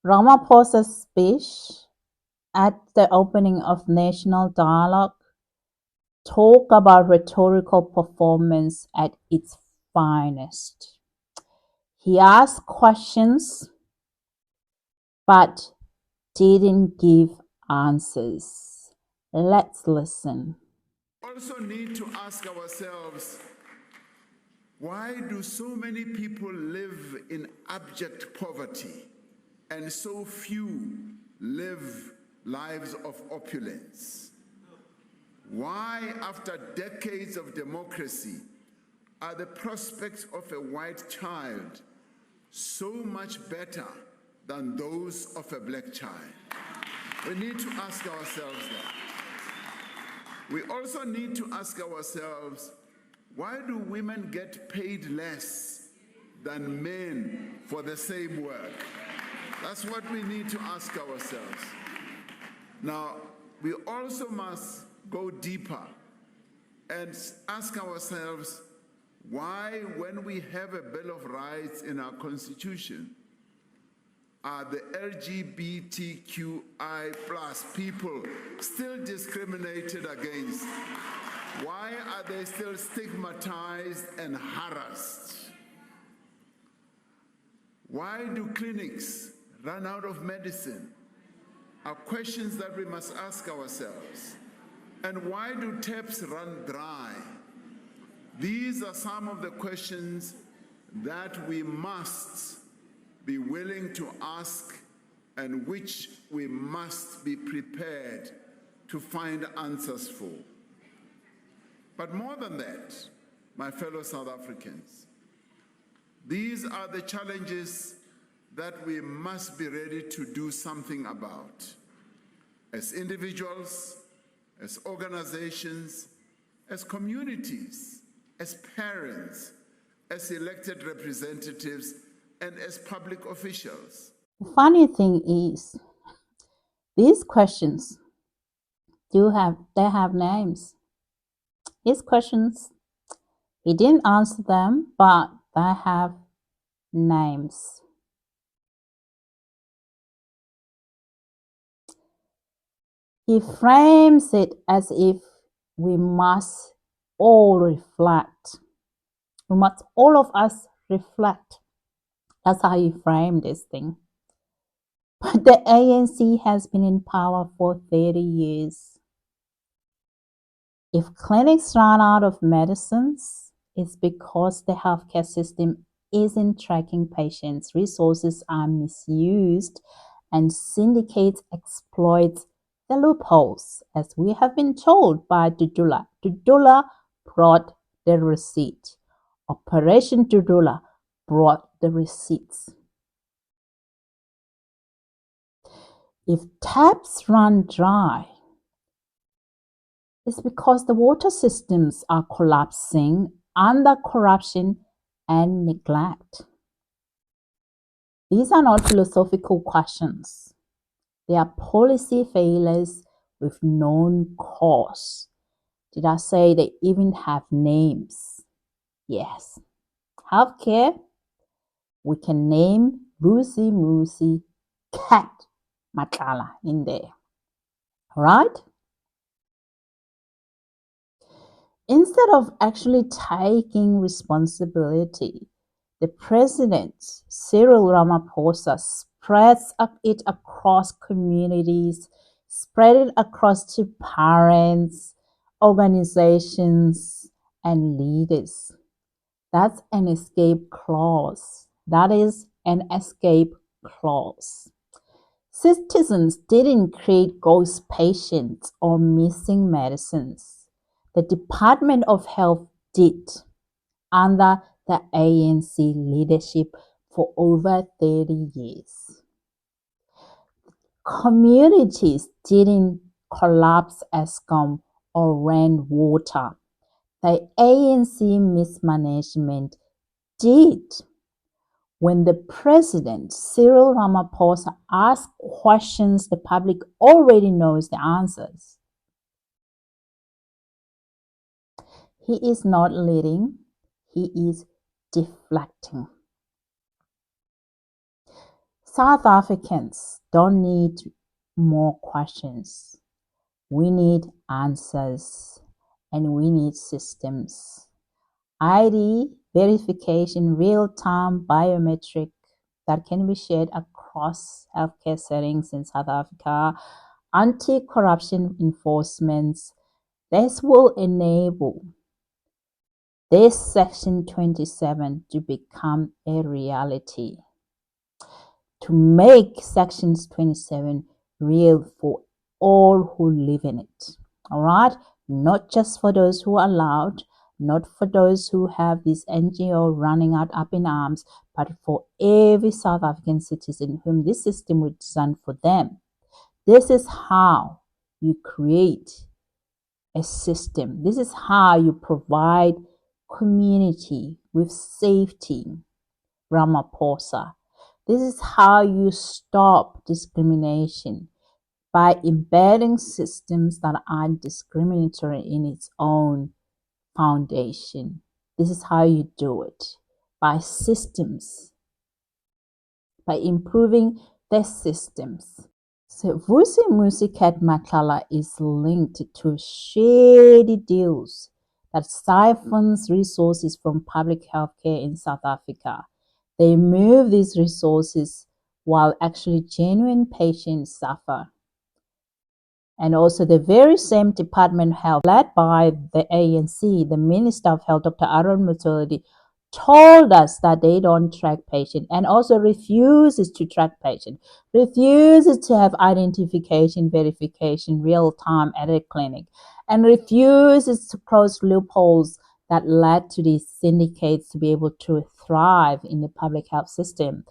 Ramaphosa's speech at the opening of National Dialogue talk about rhetorical performance at its finest. He asked questions but didn't give answers. Let's listen. We also need to ask ourselves, why do so many people live in abject poverty and so few live lives of opulence? Why, after decades of democracy, are the prospects of a white child so much better than those of a black child? We need to ask ourselves that. We also need to ask ourselves, why do women get paid less than men for the same work? That's what we need to ask ourselves. Now, we also must go deeper and ask ourselves, why, when we have a Bill of Rights in our Constitution, are the LGBTQI+ people still discriminated against? Why are they still stigmatized and harassed? Why do clinics run out of medicine? Are questions that we must ask ourselves. And why do taps run dry? These are some of the questions that we must be willing to ask and which we must be prepared to find answers for. But more than that, my fellow South Africans, these are the challenges that we must be ready to do something about. As individuals, as organizations, as communities, as parents, as elected representatives, and as public officials. The funny thing is, these questions they have names. His questions, he didn't answer them, but they have names. He frames it as if we must all reflect. We must, all of us, reflect. That's how he framed this thing. But the ANC has been in power for 30 years. If clinics run out of medicines, it's because the healthcare system isn't tracking patients, resources are misused, and syndicates exploit the loopholes, as we have been told by Dudula. Dudula brought the receipt. Operation Dudula brought the receipts. If taps run dry, it's because the water systems are collapsing under corruption and neglect. These are not philosophical questions. They are policy failures with known cause. Did I say they even have names? Yes. Healthcare, we can name Vusimuzi, Cat Matlala in there. Right? Instead of actually taking responsibility, the president, Cyril Ramaphosa, spreads it across communities, spread it across to parents, organizations, and leaders. That's an escape clause. That is an escape clause. Citizens didn't create ghost patients or missing medicines. The Department of Health did, under the ANC leadership for over 30 years. Communities didn't collapse Eskom or ran water. The ANC mismanagement did. When the president, Cyril Ramaphosa, asks questions the public already knows the answers. He is not leading, he is deflecting. South Africans don't need more questions. We need answers and we need systems. ID verification, real-time biometric that can be shared across healthcare settings in South Africa, anti-corruption enforcements. This will enable this Section 27 to become a reality, to make Section 27 real for all who live in it. All right? Not just for those who are allowed, not for those who have this NGO running out up in arms, but for every South African citizen whom this system was designed for them. This is how you create a system. This is how you provide community with safety, Ramaphosa. This is how you stop discrimination, by embedding systems that are discriminatory in its own foundation. This is how you do it, by systems, by improving the systems. So Vusimuzi Cat Matlala is linked to shady deals that siphons resources from public healthcare in South Africa. They move these resources while actually genuine patients suffer. And also the very same Department of Health, led by the ANC, the Minister of Health, Dr. Aaron Motsoaledi, told us that they don't track patients, and also refuses to track patients, refuses to have identification verification real time at a clinic, and refuses to close loopholes that led to these syndicates to be able to thrive in the public health system.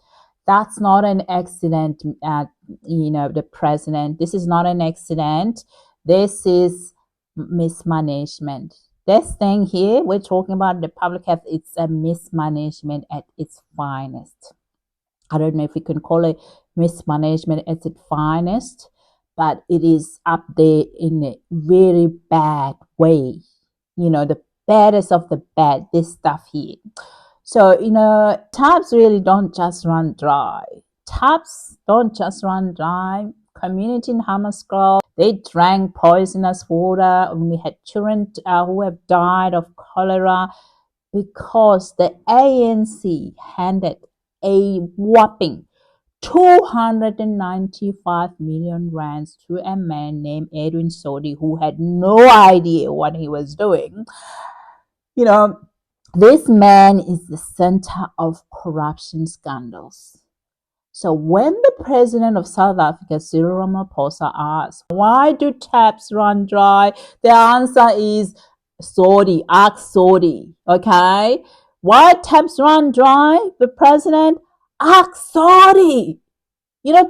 That's not an accident, the president. This is not an accident. This is mismanagement. This thing here, we're talking about the public health, it's a mismanagement at its finest. I don't know if we can call it mismanagement at its finest, but it is up there in a very bad way. The baddest of the bad, this stuff here. So, taps really don't just run dry. Taps don't just run dry. Community in Hammanskraal, they drank poisonous water. We had children who have died of cholera because the ANC handed a whopping 295 million rands to a man named Edwin Sodi, who had no idea what he was doing. This man is the center of corruption scandals. So when the president of South Africa, Cyril Ramaphosa, asks, why do taps run dry? The answer is Sodi, ask Sodi, okay? Why taps run dry? The president, ask Sodi.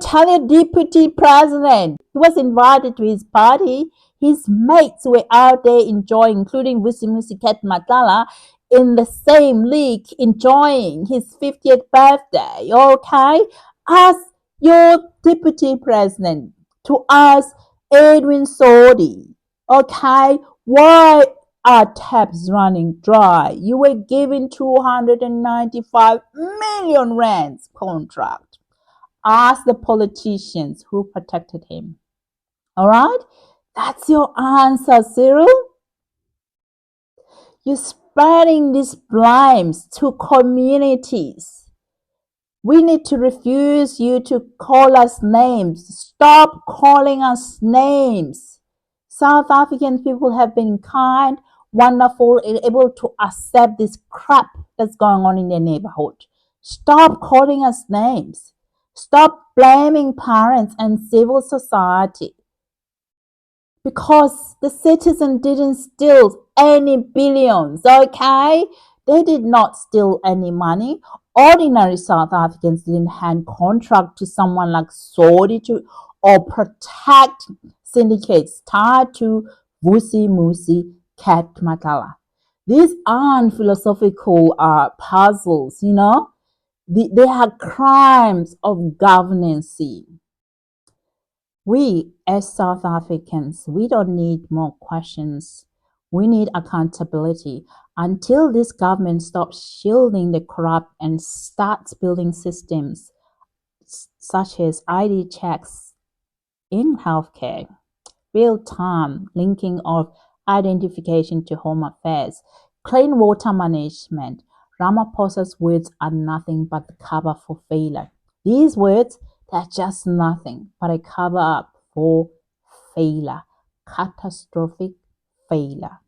Tell your deputy president. He was invited to his party. His mates were out there enjoying, including Vusimuzi Cat Matlala, in the same league, enjoying his 50th birthday. Okay? Ask your deputy president to ask Edwin Sodi. Okay? Why are taps running dry? You were given 295 million rands contract. Ask the politicians who protected him. All right? That's your answer, Cyril. You're spreading these blames to communities. We need to refuse you to call us names. Stop calling us names. South African people have been kind, wonderful, and able to accept this crap that's going on in their neighborhood. Stop calling us names. Stop blaming parents and civil society, because the citizen didn't steal any billions, okay? They did not steal any money. Ordinary South Africans didn't hand contract to someone like Sodi or protect syndicates tied to Vusimuzi Cat Matlala. These aren't philosophical puzzles, They are crimes of governance. We, as South Africans, we don't need more questions. We need accountability. Until this government stops shielding the corrupt and starts building systems such as ID checks in healthcare, real-time linking of identification to home affairs, clean water management, Ramaphosa's words are nothing but the cover for failure. These words, they're just nothing but a cover up for failure, catastrophic failure.